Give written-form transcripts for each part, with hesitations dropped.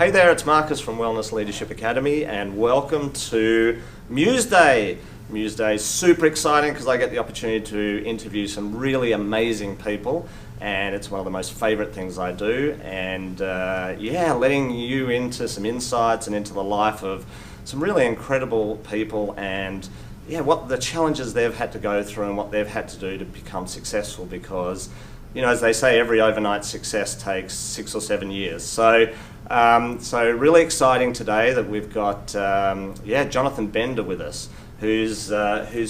Hey there, it's Marcus from Wellness Leadership Academy, and welcome to Museday. Museday is super exciting because I get the opportunity to interview some really amazing people, and it's one of the most favorite things I do. And letting you into some insights and into the life of some really incredible people, and what the challenges they've had to go through and what they've had to do to become successful, because as they say, every overnight success takes 6 or 7 years. So really exciting today that we've got Jonathan Bender with us, who's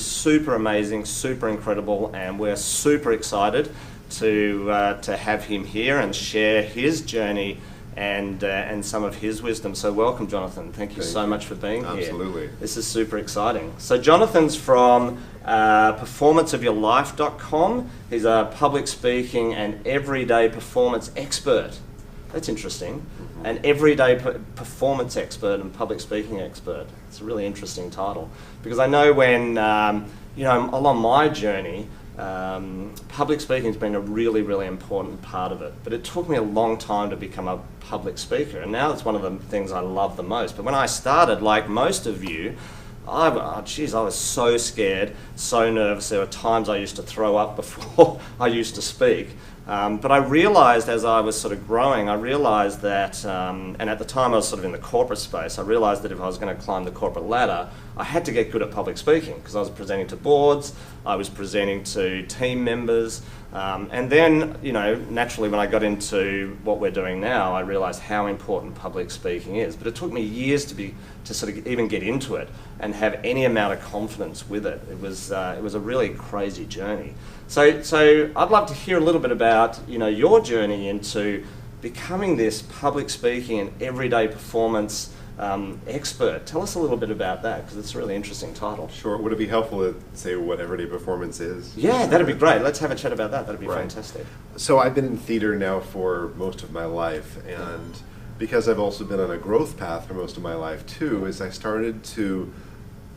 super amazing, super incredible, and we're super excited to have him here and share his journey and some of his wisdom. So welcome, Jonathan. Thank you so much for being here. Absolutely. This is super exciting. So Jonathan's from performanceofyourlife.com. He's a public speaking and everyday performance expert. That's interesting. Mm-hmm. An everyday performance expert and public speaking expert. It's a really interesting title, because I know when along my journey, public speaking has been a really, really important part of it. But it took me a long time to become a public speaker, and now it's one of the things I love the most. But when I started, like most of you, I was so scared, so nervous. There were times I used to throw up before I used to speak. But I realized as I was sort of growing, that, and at the time I was sort of in the corporate space, I realized that if I was going to climb the corporate ladder, I had to get good at public speaking, because I was presenting to boards, I was presenting to team members, and then, naturally when I got into what we're doing now, I realized how important public speaking is. But it took me years to sort of even get into it and have any amount of confidence with it. It was a really crazy journey. So I'd love to hear a little bit about your journey into becoming this public speaking and everyday performance expert. Tell us a little bit about that, because it's a really interesting title. Sure. Would it be helpful to say what everyday performance is? Yeah, that'd be great. Let's have a chat about that. That'd be fantastic. So I've been in theater now for most of my life, and because I've also been on a growth path for most of my life too, is I started to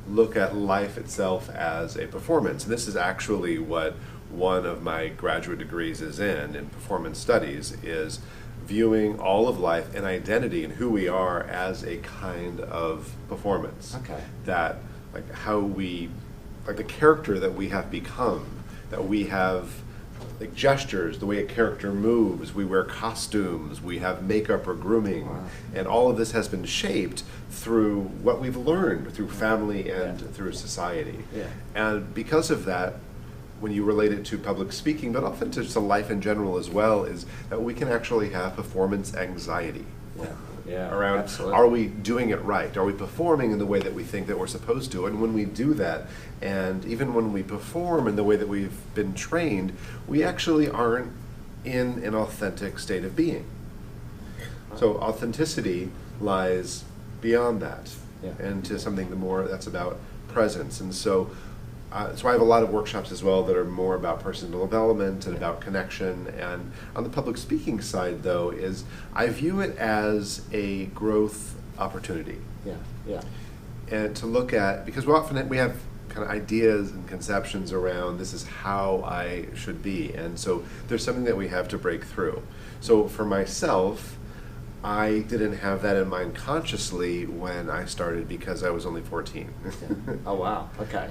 look at life itself as a performance. And this is actually what one of my graduate degrees is in performance studies, is viewing all of life and identity and who we are as a kind of performance. Okay. That, like, how we, like the character that we have become, that we have, like, gestures, the way a character moves, we wear costumes, we have makeup or grooming, and all of this has been shaped through what we've learned through family and through society. Yeah. And because of that, when you relate it to public speaking, but often to just life in general as well, is that we can actually have performance anxiety. Around, absolutely. Are we doing it right? Are we performing in the way that we think that we're supposed to? And when we do that, and even when we perform in the way that we've been trained, we actually aren't in an authentic state of being. So authenticity lies beyond that, and to something that's about presence. And so I have a lot of workshops as well that are more about personal development and about connection. And on the public speaking side, though, is I view it as a growth opportunity. And to look at, because we have kind of ideas and conceptions around this is how I should be. And so there's something that we have to break through. So for myself, I didn't have that in mind consciously when I started, because I was only 14. Oh, wow. Okay.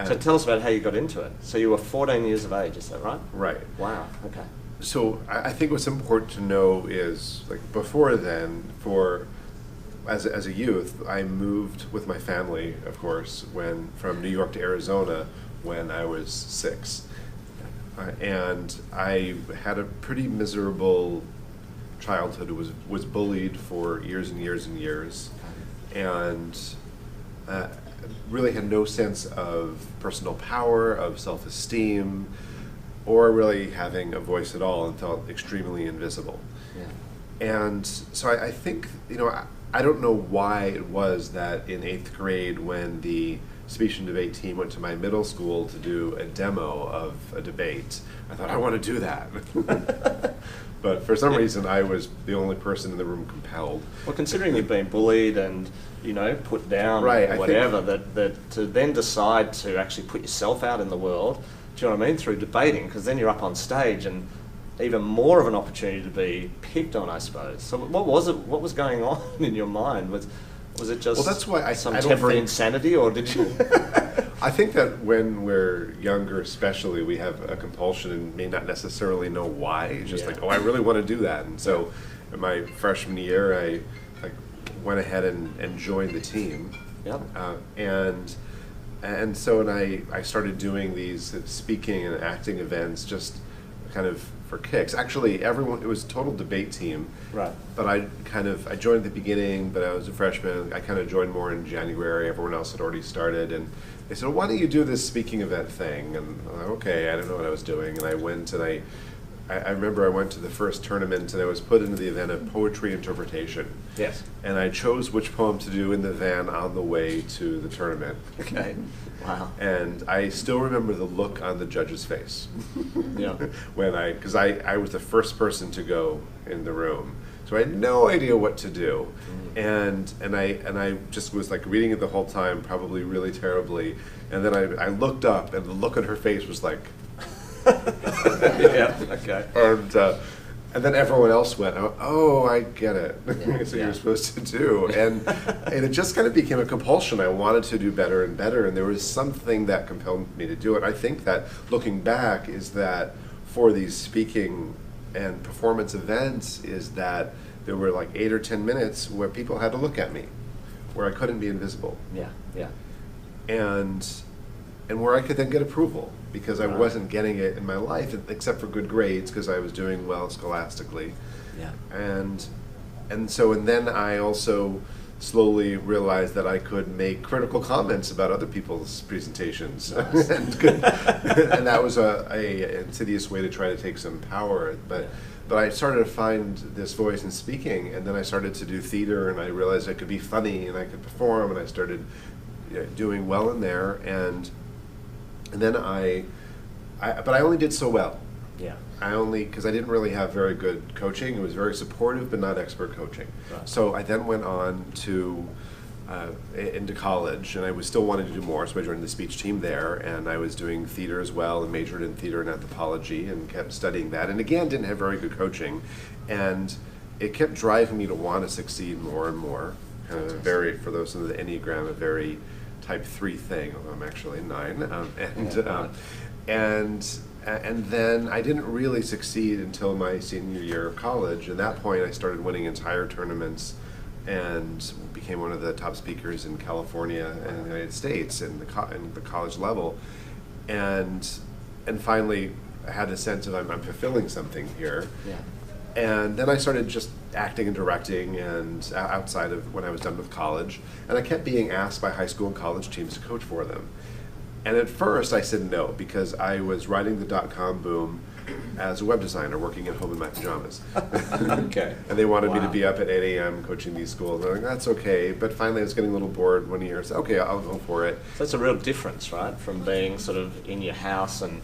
So tell us about how you got into it. So you were 14 years of age, is that right? Right. Wow. Okay. So I think what's important to know is, like, before then, as a youth, I moved with my family, of course, from New York to Arizona when I was 6. And I had a pretty miserable childhood. Was bullied for years and years and years, and really had no sense of personal power, of self-esteem, or really having a voice at all, and felt extremely invisible. And so I think, I don't know why it was that in 8th grade, when the speech and debate team went to my middle school to do a demo of a debate, I thought, I want to do that. But for some reason, I was the only person in the room compelled. Well, considering you've been bullied and, put down, whatever, that to then decide to actually put yourself out in the world, do you know what I mean, through debating, because then you're up on stage and even more of an opportunity to be picked on, I suppose. So what was it? What was going on in your mind? Was it just that's why some I don't temporary think- insanity, or did you? I think that when we're younger, especially, we have a compulsion and may not necessarily know why. It's just like, oh, I really want to do that. And so, in my freshman year, I went ahead and joined the team. Yep. And so I started doing these speaking and acting events just kind of for kicks. Actually, it was a total debate team. Right. But I joined at the beginning, but I was a freshman. I kind of joined more in January. Everyone else had already started. And they said, why don't you do this speaking event thing? And I'm like, okay, I didn't know what I was doing. And I went and I remember I went to the first tournament and I was put into the event of poetry interpretation. Yes. And I chose which poem to do in the van on the way to the tournament. Okay. Wow. And I still remember the look on the judge's face. Yeah. Because I was the first person to go in the room. So I had no idea what to do. And I just was like reading it the whole time, probably really terribly. And then I looked up and the look on her face was like, yeah, okay. And then everyone else went, oh, I get it. Yeah. That's what you're supposed to do. And it just kind of became a compulsion. I wanted to do better and better, and there was something that compelled me to do it. I think that looking back is that for these speaking and performance events is that there were like 8 or 10 minutes where people had to look at me, where I couldn't be invisible. Yeah, yeah. And where I could then get approval, because I Right. wasn't getting it in my life, except for good grades, because I was doing well scholastically. Yeah. And then I also slowly realized that I could make critical comments about other people's presentations. Nice. and that was a insidious way to try to take some power. But I started to find this voice in speaking, and then I started to do theater, and I realized I could be funny, and I could perform, and I started doing well in there, and then but I only did so well. Yeah. Because I didn't really have very good coaching. It was very supportive, but not expert coaching. Right. So I then went on into college, and I was still wanting to do more, so I joined the speech team there, and I was doing theater as well, and majored in theater and anthropology, and kept studying that, and again, didn't have very good coaching, and it kept driving me to want to succeed more and more. Kind of for those in the Enneagram, a very type 3 thing, although I'm actually 9, and then I didn't really succeed until my senior year of college. At that point, I started winning entire tournaments and became one of the top speakers in California and the United States in the college level. And finally, I had a sense of I'm fulfilling something here. Yeah. And then I started just acting and directing, and outside of when I was done with college. And I kept being asked by high school and college teams to coach for them. And at first I said no, because I was riding the dot-com boom as a web designer, working at home in my pajamas. Okay. And they wanted me to Wow. be up at 8 a.m. coaching these schools. And I'm like, that's okay. But finally I was getting a little bored one year. I said, okay, I'll go for it. So it's a real difference, right, from being sort of in your house and,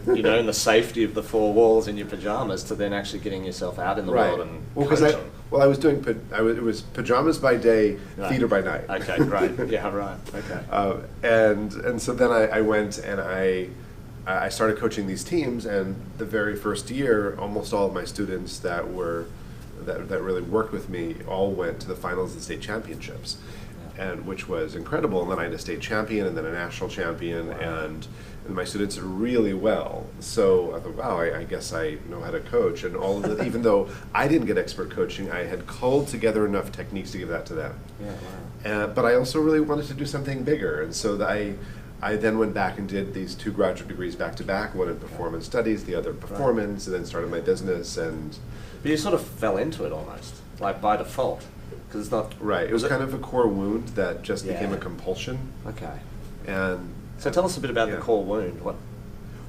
in the safety of the 4 walls in your pajamas to then actually getting yourself out in the world and coaching. I was doing, it was pajamas by day, Right. theater by night. Okay, great. Yeah, right. Okay. And so then I went and I started coaching these teams, and the very first year, almost all of my students that really worked with me all went to the finals of the state championships, and which was incredible. And then I had a state champion, and then a national champion, Wow. and my students did really well. So I thought, wow, I guess I know how to coach. And all of even though I didn't get expert coaching, I had culled together enough techniques to give that to them. Yeah, wow. But I also really wanted to do something bigger, and so I then went back and did these 2 graduate degrees back to back, one in performance studies, the other performance, and then started my business. And But you sort of fell into it almost, like by default, because it's not... right, it was kind of a core wound that just became a Yeah. compulsion. Okay. And So tell us a bit about Yeah. the core wound.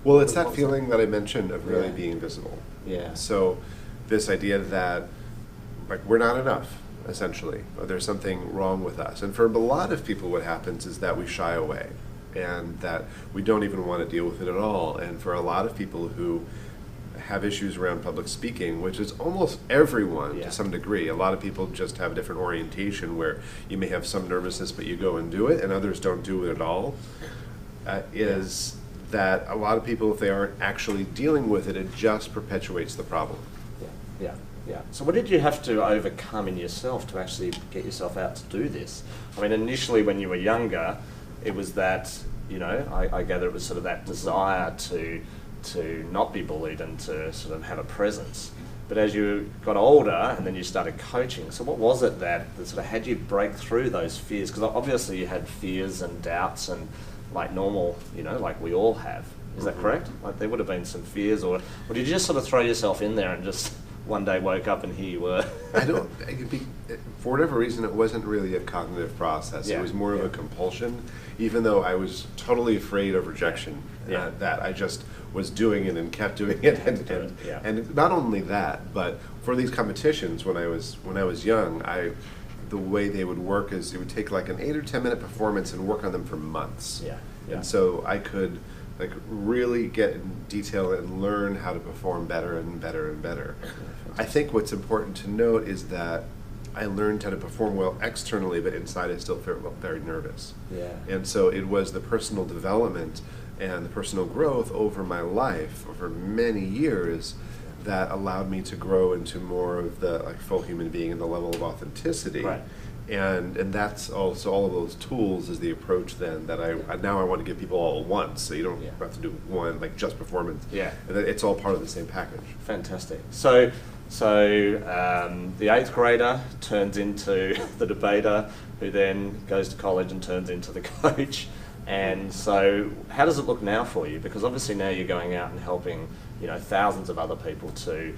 well, it's that feeling that I mentioned of really Yeah. being visible. Yeah. So this idea that we're not enough, essentially, or there's something wrong with us. And for a lot of people, what happens is that we shy away, and that we don't even want to deal with it at all. And for a lot of people who have issues around public speaking, which is almost everyone Yeah. to some degree. A lot of people just have a different orientation where you may have some nervousness, but you go and do it, and others don't do it at all. Is that a lot of people, if they aren't actually dealing with it, it just perpetuates the problem. Yeah. So what did you have to overcome in yourself to actually get yourself out to do this? I mean, initially when you were younger, it was that, I gather it was sort of that desire to not be bullied and to sort of have a presence. But as you got older and then you started coaching, so what was it that sort of had you break through those fears? Because obviously you had fears and doubts and like normal, like we all have. Is that correct? Like there would have been some fears, or did you just sort of throw yourself in there and just one day woke up and here you were? For whatever reason, it wasn't really a cognitive process. Yeah. It was more of a compulsion, even though I was totally afraid of rejection. That I just was doing it and kept doing it, and not only that, but for these competitions when I was young, the way they would work is it would take like an 8 or 10 minute performance and work on them for months. And so I could like really get in detail and learn how to perform better and better and better. I think what's important to note is that I learned how to perform well externally, but inside I still felt very nervous. And so it was the personal development and the personal growth over my life, over many years, that allowed me to grow into more of the like full human being and the level of authenticity. And that's also all of those tools is the approach then that I want to give people all at once, so you don't have to do one like just performance. And it's all part of the same package. Fantastic. So the 8th grader turns into the debater, who then goes to college and turns into the coach. And so how does it look now for you? Because obviously now you're going out and helping thousands of other people to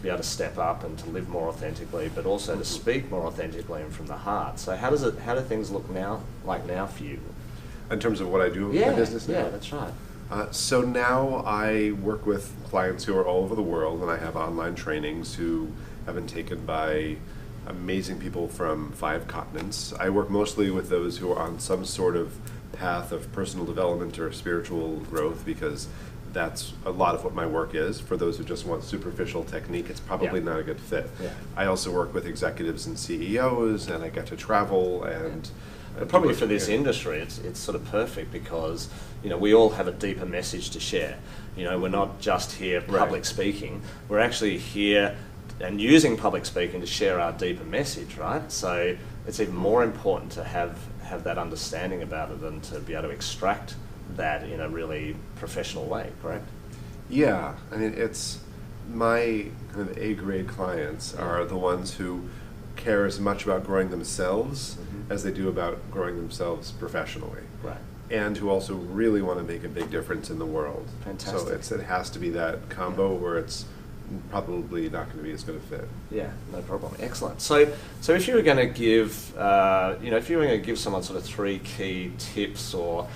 be able to step up and to live more authentically, but also to speak more authentically and from the heart. So how do things look now for you? In terms of what I do in my business now? Yeah, that's right. So now I work with clients who are all over the world, and I have online trainings who have been taken by amazing people from 5 continents. I work mostly with those who are on some sort of path of personal development or spiritual growth, because that's a lot of what my work is. For those who just want superficial technique, it's probably not a good fit. I also work with executives and CEOs, and I get to travel and but probably for this industry, it's sort of perfect because we all have a deeper message to share. We're not just here public speaking. We're actually here and using public speaking to share our deeper message, right? So it's even more important to have that understanding about it and to be able to extract that in a really professional way, correct? Yeah, I mean, it's my kind of A-grade clients are the ones who care as much about growing themselves as they do about growing themselves professionally. And who also really want to make a big difference in the world. Fantastic. So it has to be that combo where it's probably not going to be as good a fit. Yeah, no problem. Excellent. So if you were going to give, someone sort of 3 key tips or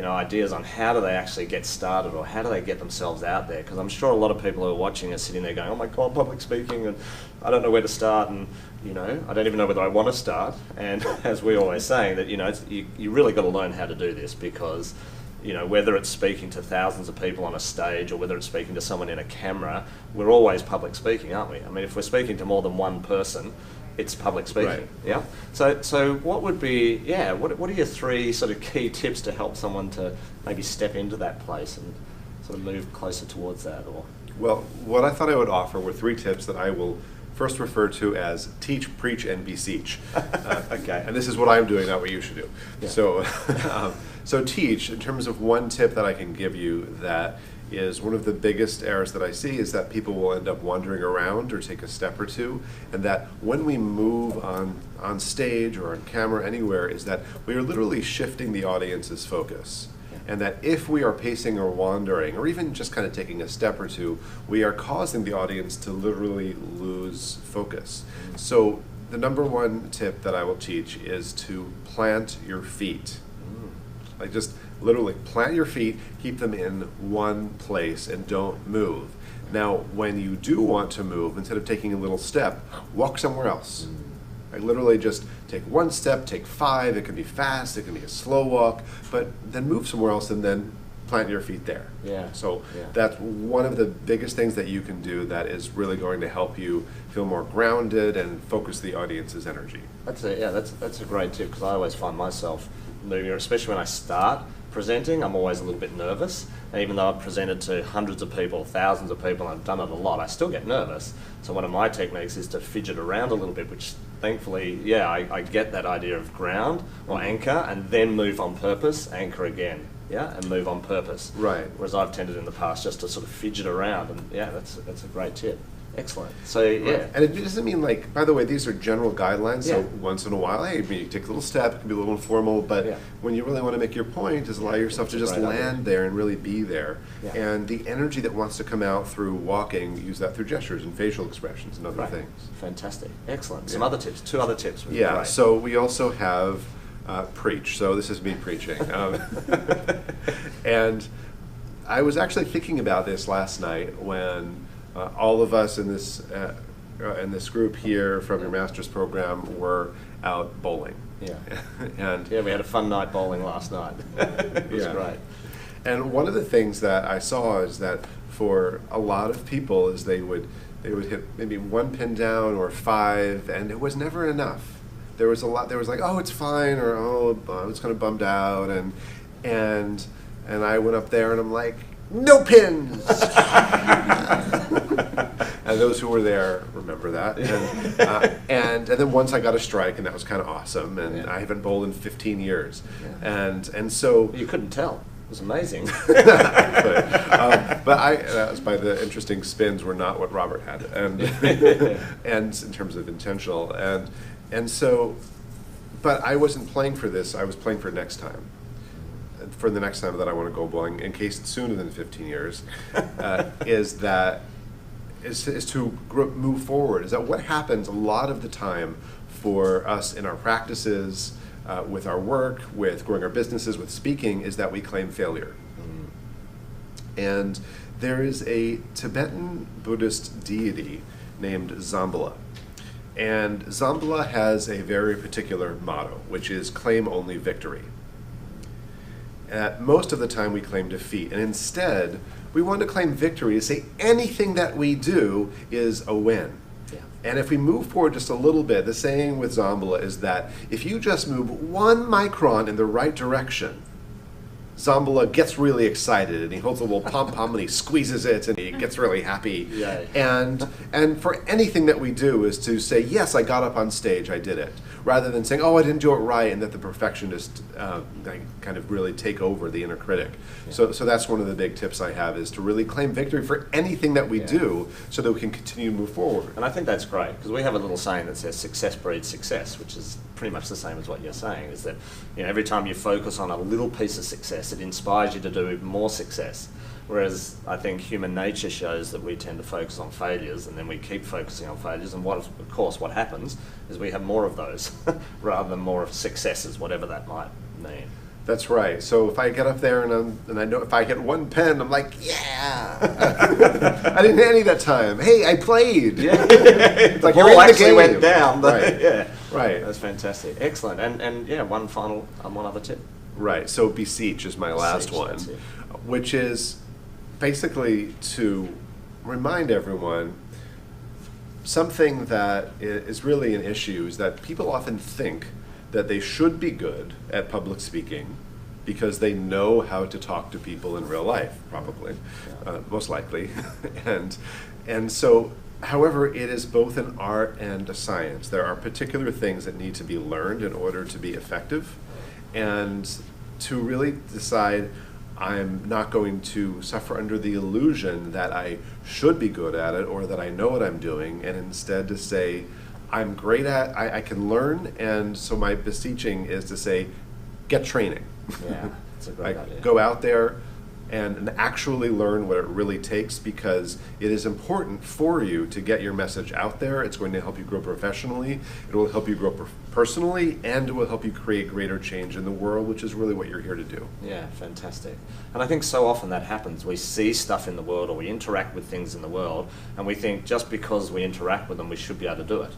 ideas on how do they actually get started or how do they get themselves out there, because I'm sure a lot of people who are watching are sitting there going, oh my God, public speaking, and I don't know where to start, and I don't even know whether I want to start. And as we always saying that you really got to learn how to do this, because whether it's speaking to thousands of people on a stage or whether it's speaking to someone in a camera, we're always public speaking, aren't we? I mean, if we're speaking to more than one person, it's public speaking. Yeah. So what would be what are your 3 sort of key tips to help someone to maybe step into that place and sort of move closer towards that? Or well, what I thought I would offer were 3 tips that I will first refer to as teach, preach, and beseech. Okay. And this is what I'm doing, not what you should do. So, so teach, in terms of one tip that I can give you that is one of the biggest errors that I see is that people will end up wandering around or take a step or two, and that when we move on stage or on camera anywhere is that we are literally shifting the audience's focus. And that if we are pacing or wandering, or even just kind of taking a step or two, we are causing the audience to literally lose focus. So the number 1 tip that I will teach is to plant your feet. Like just literally plant your feet, keep them in one place, and don't move. Now, when you do want to move, instead of taking a little step, walk somewhere else. Like literally just take 1 step, take 5, it can be fast, it can be a slow walk, but then move somewhere else and then plant your feet there. So that's one of the biggest things that you can do that is really going to help you feel more grounded and focus the audience's energy. That's a great tip, because I always find myself moving, especially when I start, presenting, I'm always a little bit nervous. And even though I've presented to hundreds of people, thousands of people, and I've done it a lot, I still get nervous. So one of my techniques is to fidget around a little bit, which thankfully, yeah, I get that idea of ground or anchor, and then move on purpose, anchor again, yeah, and move on purpose. Right. Whereas I've tended in the past just to sort of fidget around, and yeah, that's a great tip. Excellent. So yeah, Right. And it doesn't mean like, by the way, these are general guidelines, so Yeah. once in a while, hey, you take a little step, it can be a little informal, but Yeah. when you really want to make your point is allow yourself to That's a just great idea. land there and really be there. Yeah. And the energy that wants to come out through walking, use that through gestures and facial expressions and other right. things. Fantastic. Excellent. Yeah. Some other tips, 2 other tips. would be Yeah, great. so we also have preach. So this is me preaching. And I was actually thinking about this last night when all of us in this group here from your master's program were out bowling. Yeah. And Yeah, we had a fun night bowling last night. It was Yeah. great. And one of the things that I saw is that for a lot of people is they would hit maybe 1 pin down or 5, and it was never enough. There was like, oh, it's fine, or oh, I was kind of bummed out, and I went up there and I'm like, no pins. And those who were there remember that. And then once I got a strike, and that was kind of awesome. And Yeah. I haven't bowled in 15 years, Yeah. and so. You couldn't tell. It was amazing. but that was by the interesting spins were not what Robert had, and in terms of intentional, and so, but I wasn't playing for this. I was playing for next time. For the next time that I want to go bowling, in case it's sooner than 15 years, is to move forward. Is that what happens a lot of the time for us in our practices, with our work, with growing our businesses, with speaking, is that we claim failure. And there is a Tibetan Buddhist deity named Zambala. And Zambala has a very particular motto, which is claim only victory. Most of the time we claim defeat, and instead we want to claim victory, to say anything that we do is a win. Yeah. And if we move forward just a little bit, the saying with Zambala is that if you just move 1 micron in the right direction, Zambala gets really excited and he holds a little pom-pom and he squeezes it and he gets really happy. Yay. And for anything that we do is to say, yes, I got up on stage, I did it, rather than saying, oh, I didn't do it right, and that the perfectionist kind of really take over the inner critic. Yeah. So that's one of the big tips I have, is to really claim victory for anything that we Yeah. do so that we can continue to move forward. And I think that's great, because we have a little saying that says success breeds success, which is pretty much the same as what you're saying, is that every time you focus on a little piece of success, it inspires you to do even more success. Whereas I think human nature shows that we tend to focus on failures, and then we keep focusing on failures, and of course what happens is we have more of those rather than more of successes, whatever that might mean. That's right. So if I get up there and I know if I hit 1 pen, I'm like, yeah. I didn't hit any that time. Hey, I played. Yeah. It's like The you're in ball the actually game. went down. But Right. yeah. Right. That's fantastic. Excellent. And yeah, one other tip. Right. So beseech is my last Beseech, one, that's it. which is basically to remind everyone something that is really an issue is that people often think that they should be good at public speaking because they know how to talk to people in real life, probably, most likely. and so, however, it is both an art and a science. There are particular things that need to be learned in order to be effective, and to really decide, I'm not going to suffer under the illusion that I should be good at it or that I know what I'm doing, and instead to say, I'm great at, I can learn, and so my beseeching is to say, get training. Yeah, that's a great idea. Go out there and actually learn what it really takes, because it is important for you to get your message out there. It's going to help you grow professionally, it will help you grow personally, and it will help you create greater change in the world, which is really what you're here to do. Yeah, fantastic. And I think so often that happens. We see stuff in the world, or we interact with things in the world, and we think just because we interact with them, we should be able to do it.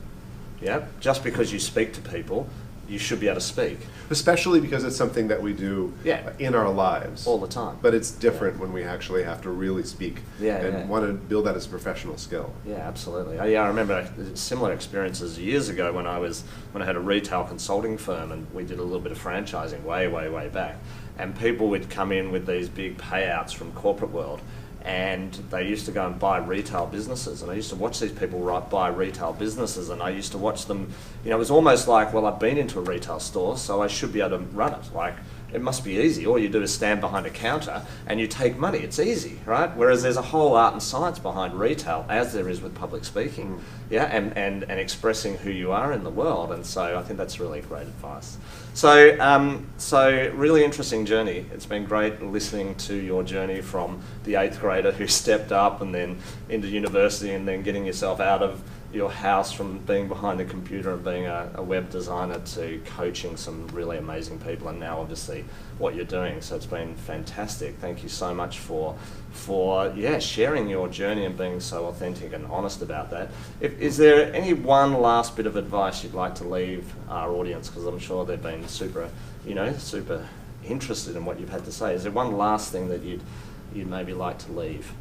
Yeah? Just because you speak to people, you should be able to speak. Especially because it's something that we do in our lives. All the time. But it's different when we actually have to really speak and want to build that as a professional skill. Yeah, absolutely. I remember similar experiences years ago when I had a retail consulting firm, and we did a little bit of franchising way back. and people would come in with these big payouts from corporate world, and they used to go and buy retail businesses, and I used to watch these people buy retail businesses, and I used to watch them, you know, it was almost like, well, I've been into a retail store, so I should be able to run it. Like, it must be easy. All you do is stand behind a counter and you take money. It's easy, right? Whereas there's a whole art and science behind retail, as there is with public speaking, yeah, and expressing who you are in the world. And so I think that's really great advice. So, so really interesting journey. It's been great listening to your journey from the 8th grader who stepped up and then into university and then getting yourself out of your house from being behind the computer and being a web designer to coaching some really amazing people, and now obviously what you're doing. So it's been fantastic. Thank you so much for sharing your journey and being so authentic and honest about that. Is there any one last bit of advice you'd like to leave our audience, because I'm sure they've been super interested in what you've had to say. Is there one last thing that you'd maybe like to leave?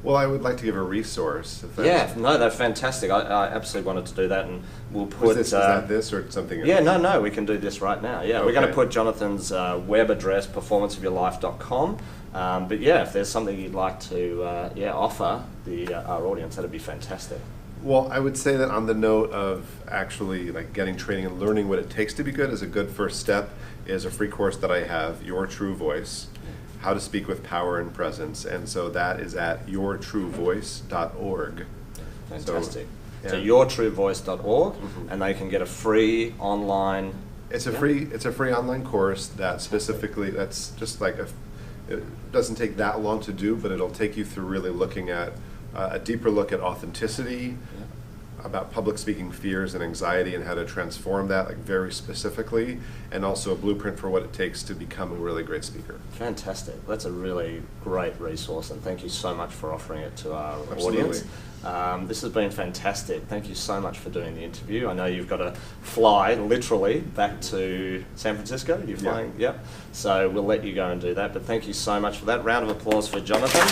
Well, I would like to give a resource. Yeah, no, they're fantastic. I absolutely wanted to do that, and we'll put... Is that this or something else? Yeah, no, we can do this right now. Yeah, okay. We're going to put Jonathan's web address, performanceofyourlife.com. But yeah, if there's something you'd like to offer our audience, that'd be fantastic. Well, I would say that on the note of actually like getting training and learning what it takes to be good, is a good first step is a free course that I have, Your True Voice. How to Speak with Power and Presence, and so that is at yourtruevoice.org. Fantastic. So yourtruevoice.org, and they can get a free online. It's a free online course that specifically, that's just like it doesn't take that long to do, but it'll take you through really looking at a deeper look at authenticity, about public speaking fears and anxiety and how to transform that, like very specifically, and also a blueprint for what it takes to become a really great speaker. Fantastic. That's a really great resource, and thank you so much for offering it to our Absolutely. audience. This has been fantastic. Thank you so much for doing the interview. I know you've got to fly, literally, back to San Francisco. You're flying? Yeah. Yep. So we'll let you go and do that, but thank you so much for that. Round of applause for Jonathan.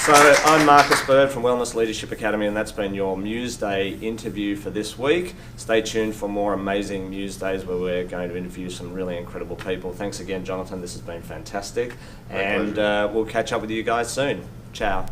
So I'm Marcus Bird from Wellness Leadership Academy, and that's been your Museday interview for this week. Stay tuned for more amazing Musedays where we're going to interview some really incredible people. Thanks again, Jonathan. This has been fantastic. And we'll catch up with you guys soon. Ciao.